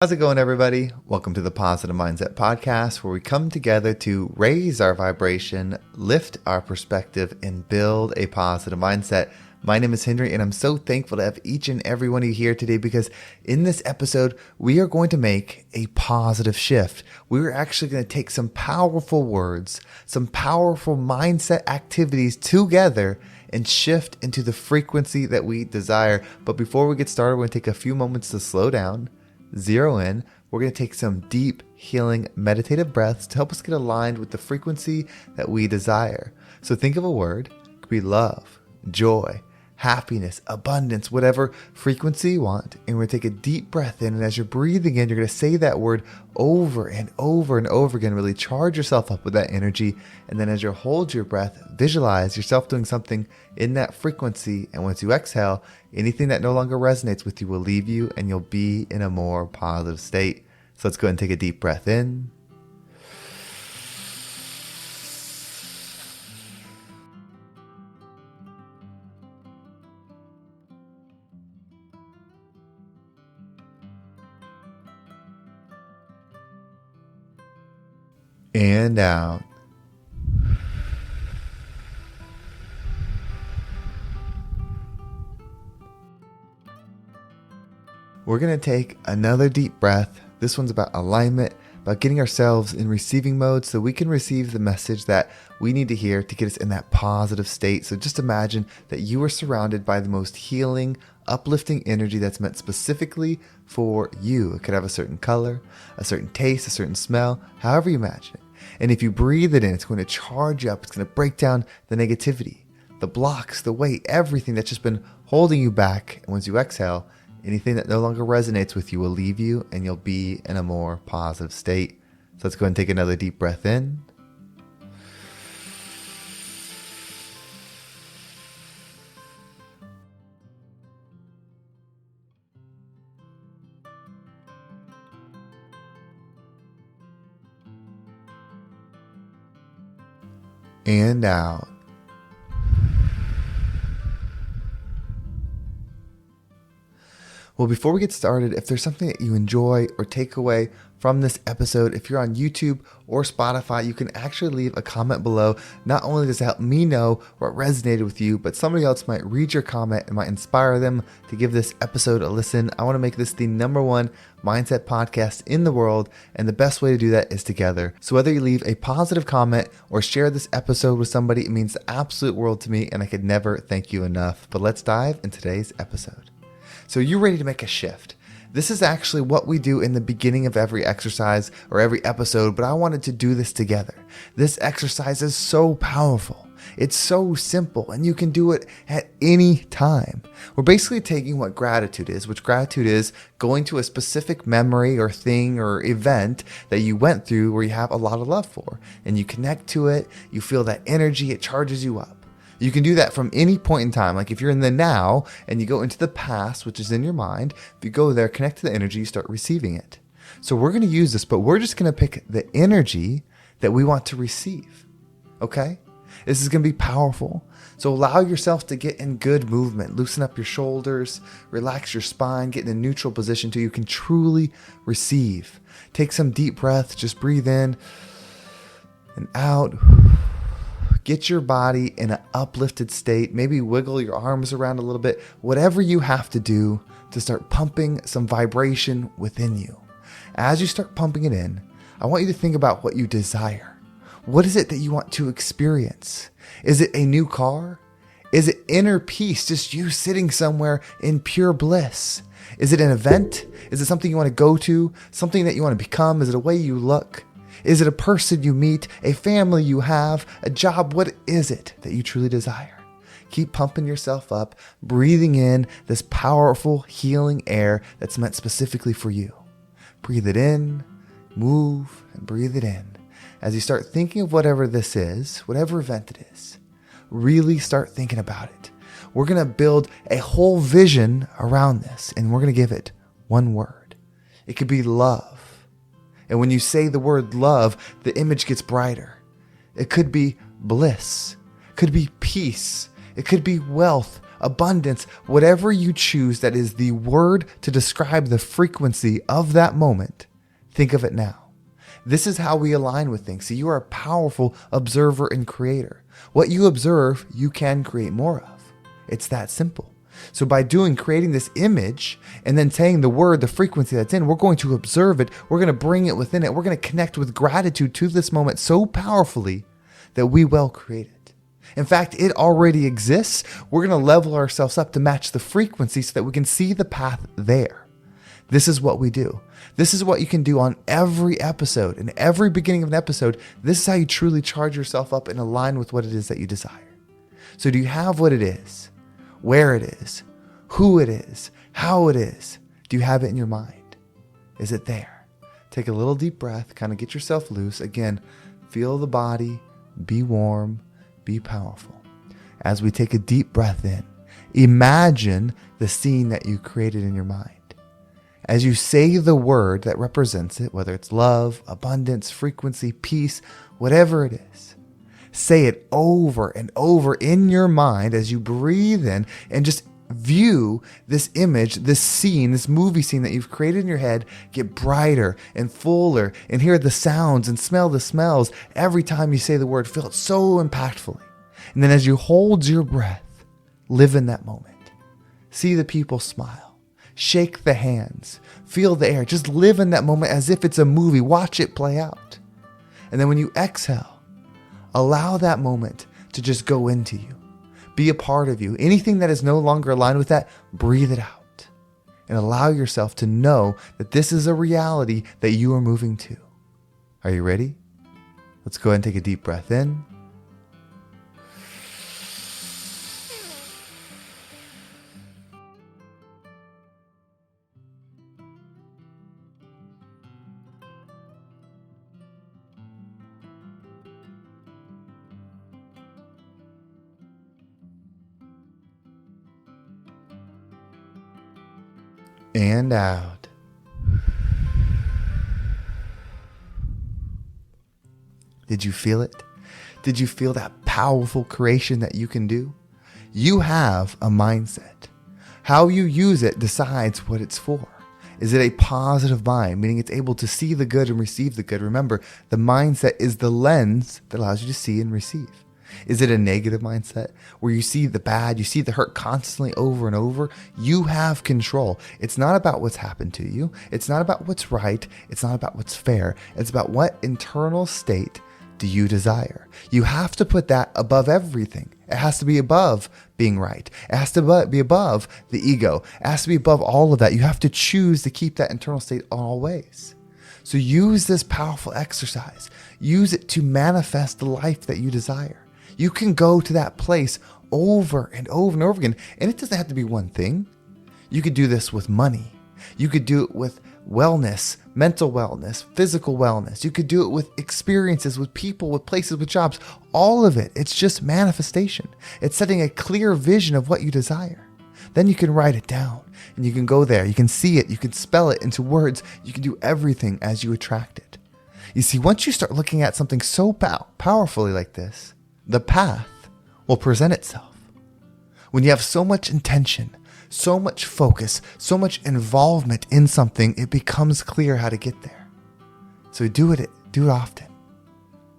How's it going, everybody? Welcome to the Positive Mindset Podcast, where we come together to raise our vibration, lift our perspective, and build a positive mindset. My name is Henry, and I'm so thankful to have each and every one of you here today because in this episode, we are going to make a positive shift. We're actually going to take some powerful words, some powerful mindset activities together and shift into the frequency that we desire. But before we get started, we're going to take a few moments to slow down, zero in. We're going to take some deep, healing, meditative breaths to help us get aligned with the frequency that we desire. So think of a word. It could be love, joy, happiness, abundance, whatever frequency you want. And we're going to take a deep breath in. And as you're breathing in, you're going to say that word over and over and over again. Really charge yourself up with that energy. And then as you hold your breath, visualize yourself doing something in that frequency. And once you exhale, anything that no longer resonates with you will leave you and you'll be in a more positive state. So let's go ahead and take a deep breath in. And out. We're going to take another deep breath. This one's about alignment, about getting ourselves in receiving mode so we can receive the message that we need to hear to get us in that positive state. So just imagine that you are surrounded by the most healing, uplifting energy that's meant specifically for you. It could have a certain color, a certain taste, a certain smell, however you imagine it. And if you breathe it in, it's going to charge you up. It's going to break down the negativity, the blocks, the weight, everything that's just been holding you back. And once you exhale, anything that no longer resonates with you will leave you and you'll be in a more positive state. So let's go ahead and take another deep breath in. And out. Well, before we get started, if there's something that you enjoy or take away from this episode, if you're on YouTube or Spotify, you can actually leave a comment below. Not only does it help me know what resonated with you, but somebody else might read your comment and might inspire them to give this episode a listen. I want to make this the #1 mindset podcast in the world, and the best way to do that is together. So whether you leave a positive comment or share this episode with somebody, it means the absolute world to me, and I could never thank you enough. But let's dive into today's episode. So you're ready to make a shift. This is actually what we do in the beginning of every exercise or every episode, but I wanted to do this together. This exercise is so powerful. It's so simple, and you can do it at any time. We're basically taking what gratitude is, which gratitude is going to a specific memory or thing or event that you went through where you have a lot of love for, and you connect to it, you feel that energy, it charges you up. You can do that from any point in time. Like if you're in the now and you go into the past, which is in your mind, if you go there, connect to the energy, you start receiving it. So we're going to use this, but we're just going to pick the energy that we want to receive. Okay? This is going to be powerful. So allow yourself to get in good movement. Loosen up your shoulders, relax your spine, get in a neutral position so you can truly receive. Take some deep breaths. Just breathe in and out. Get your body in an uplifted state. Maybe wiggle your arms around a little bit. Whatever you have to do to start pumping some vibration within you. As you start pumping it in, I want you to think about what you desire. What is it that you want to experience? Is it a new car? Is it inner peace, just you sitting somewhere in pure bliss? Is it an event? Is it something you want to go to? Something that you want to become? Is it a way you look? Is it a person you meet, a family you have, a job? What is it that you truly desire? Keep pumping yourself up, breathing in this powerful healing air that's meant specifically for you. Breathe it in, move, and breathe it in. As you start thinking of whatever this is, whatever event it is, really start thinking about it. We're going to build a whole vision around this, and we're going to give it one word. It could be love. And when you say the word love, the image gets brighter. It could be bliss. It could be peace. It could be wealth, abundance, whatever you choose that is the word to describe the frequency of that moment, think of it now. This is how we align with things. So you are a powerful observer and creator. What you observe, you can create more of. It's that simple. So by creating this image and then saying the word, the frequency that's in, we're going to observe it. We're going to bring it within it. We're going to connect with gratitude to this moment so powerfully that we will create it. In fact, it already exists. We're going to level ourselves up to match the frequency so that we can see the path there. This is what we do. This is what you can do on every episode. In every beginning of an episode, this is how you truly charge yourself up and align with what it is that you desire. So do you have what it is? Where it is, who it is, how it is? Do you have it in your mind? Is it there? Take a little deep breath, kind of get yourself loose. Again, feel the body, be warm, be powerful. As we take a deep breath in, imagine the scene that you created in your mind. As you say the word that represents it, whether it's love, abundance, frequency, peace, whatever it is, say it over and over in your mind as you breathe in and just view this image, this scene, this movie scene that you've created in your head get brighter and fuller, and hear the sounds and smell the smells every time you say the word. Feel it so impactfully. And then as you hold your breath, live in that moment. See the people smile. Shake the hands. Feel the air. Just live in that moment as if it's a movie. Watch it play out. And then when you exhale, allow that moment to just go into you, be a part of you. Anything that is no longer aligned with that, breathe it out and allow yourself to know that this is a reality that you are moving to. Are you ready? Let's go ahead and take a deep breath in. And out. Did you feel it? Did you feel that powerful creation that you can do? You have a mindset. How you use it decides what it's for. Is it a positive mind, meaning it's able to see the good and receive the good? Remember, the mindset is the lens that allows you to see and receive. Is it a negative mindset where you see the bad, you see the hurt constantly over and over? You have control. It's not about what's happened to you. It's not about what's right. It's not about what's fair. It's about what internal state do you desire. You have to put that above everything. It has to be above being right. It has to be above the ego. It has to be above all of that. You have to choose to keep that internal state always. So use this powerful exercise. Use it to manifest the life that you desire. You can go to that place over and over and over again. And it doesn't have to be one thing. You could do this with money. You could do it with wellness, mental wellness, physical wellness. You could do it with experiences, with people, with places, with jobs. All of it. It's just manifestation. It's setting a clear vision of what you desire. Then you can write it down and you can go there. You can see it. You can spell it into words. You can do everything as you attract it. You see, once you start looking at something so powerfully like this, the path will present itself. When you have so much intention, so much focus, so much involvement in something, it becomes clear how to get there. So do it often.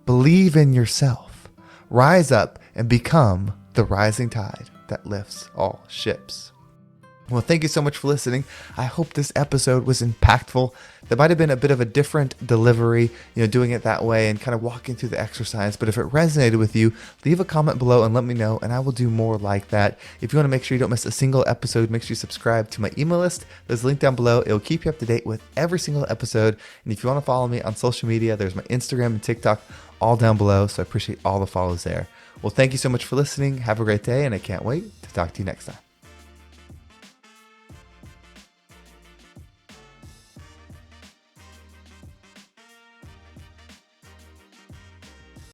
Believe in yourself. Rise up and become the rising tide that lifts all ships. Well, thank you so much for listening. I hope this episode was impactful. There might have been a bit of a different delivery, doing it that way and kind of walking through the exercise. But if it resonated with you, leave a comment below and let me know, and I will do more like that. If you want to make sure you don't miss a single episode, make sure you subscribe to my email list. There's a link down below. It'll keep you up to date with every single episode. And if you want to follow me on social media, there's my Instagram and TikTok all down below. So I appreciate all the follows there. Well, thank you so much for listening. Have a great day, and I can't wait to talk to you next time.